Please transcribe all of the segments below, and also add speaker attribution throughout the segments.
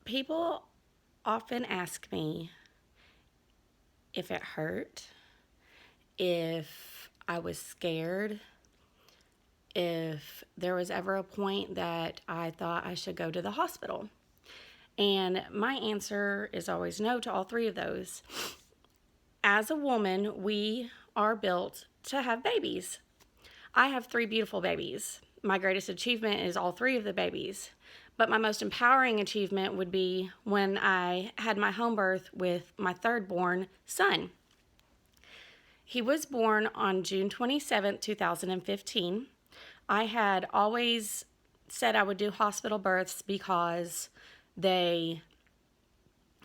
Speaker 1: People often ask me if it hurt, if I was scared, if there was ever a point that I thought I should go to the hospital. And my answer is always no to all three of those. As a woman, we are built to have babies. I have 3 beautiful babies. My greatest achievement is all 3 of the babies. But my most empowering achievement would be when I had my home birth with my 3rd born son. He was born on June 27, 2015. I had always said I would do hospital births because they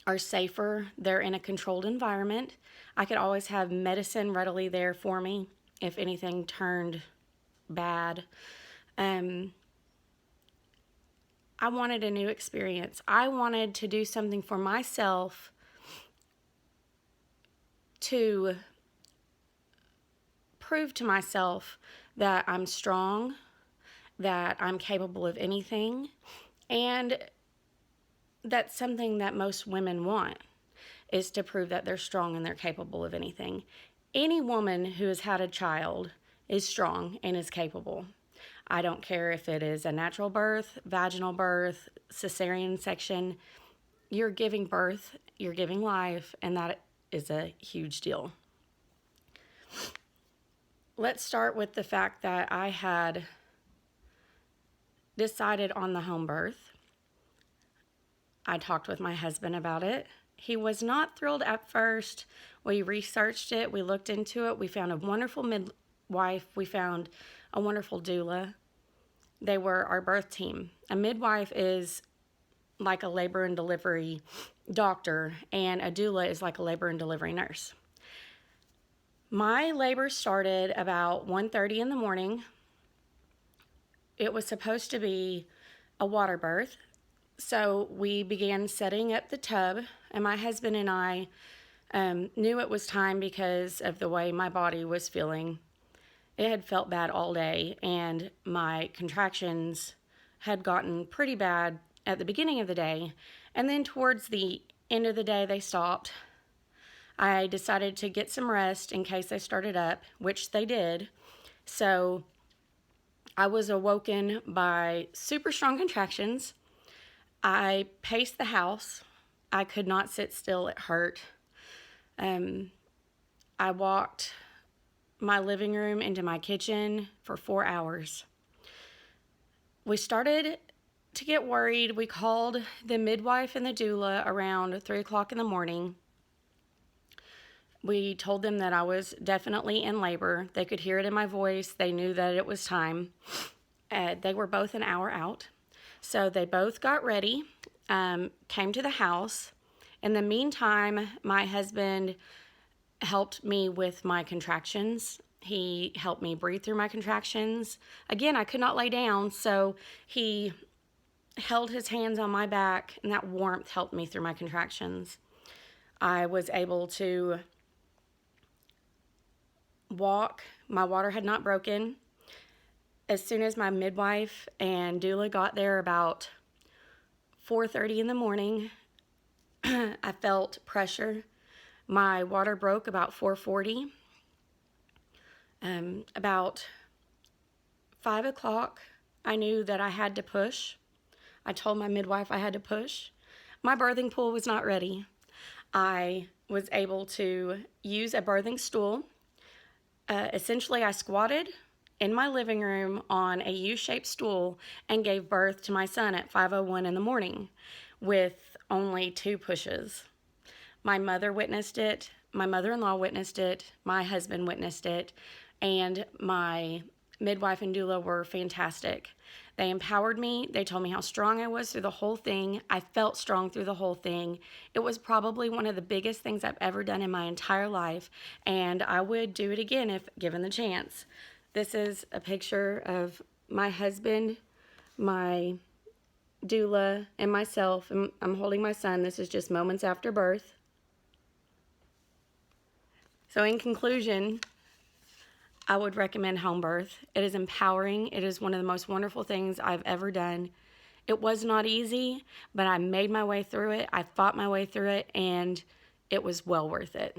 Speaker 1: are safer. They're in a controlled environment. I could always have medicine readily there for me if anything turned bad. I wanted a new experience. I wanted to do something for myself to prove to myself that I'm strong, that I'm capable of anything, and that's something that most women want, is to prove that they're strong and they're capable of anything. Any woman who has had a child is strong and is capable. I don't care if it is a natural birth, vaginal birth, cesarean section. You're giving birth, you're giving life, and that is a huge deal. Let's start with the fact that I had decided on the home birth. I talked with my husband about it. He was not thrilled at first. We researched it, we looked into it, we found a wonderful midwife, we found a wonderful doula. They were our birth team. A midwife is like a labor and delivery doctor, and a doula is like a labor and delivery nurse. My labor started about 1:30 in the morning. It was supposed to be a water birth, so we began setting up the tub, and my husband and I knew it was time because of the way my body was feeling. It had felt bad all day, and my contractions had gotten pretty bad at the beginning of the day, and then towards the end of the day they stopped. I decided to get some rest in case they started up, which they did. So I was awoken by super strong contractions. I paced the house. I could not sit still. It hurt. I walked my living room into my kitchen for 4 hours. We started to get worried. We called the midwife and the doula around 3 o'clock in the morning. We told them that I was definitely in labor. They could hear it in my voice. They knew that it was time. They were both an hour out. So they both got ready, came to the house. In the meantime, my husband helped me with my contractions. He helped me breathe through my contractions. Again, I could not lay down, so he held his hands on my back, and that warmth helped me through my contractions. I was able to walk. My water had not broken. As soon as my midwife and doula got there about 4:30 in the morning, I felt pressure. My water broke about 4:40. About 5 o'clock, I knew that I had to push. I told my midwife I had to push. My birthing pool was not ready. I was able to use a birthing stool. Essentially, I squatted in my living room on a U-shaped stool and gave birth to my son at 5:01 in the morning with only 2 pushes. My mother witnessed it, my mother-in-law witnessed it, my husband witnessed it, and my midwife and doula were fantastic. They empowered me. They told me how strong I was through the whole thing. I felt strong through the whole thing. It was probably one of the biggest things I've ever done in my entire life, and I would do it again if given the chance. This is a picture of my husband, my doula, and myself. I'm holding my son. This is just moments after birth. So in conclusion, I would recommend home birth. It is empowering. It is one of the most wonderful things I've ever done. It was not easy, but I made my way through it. I fought my way through it, and it was well worth it.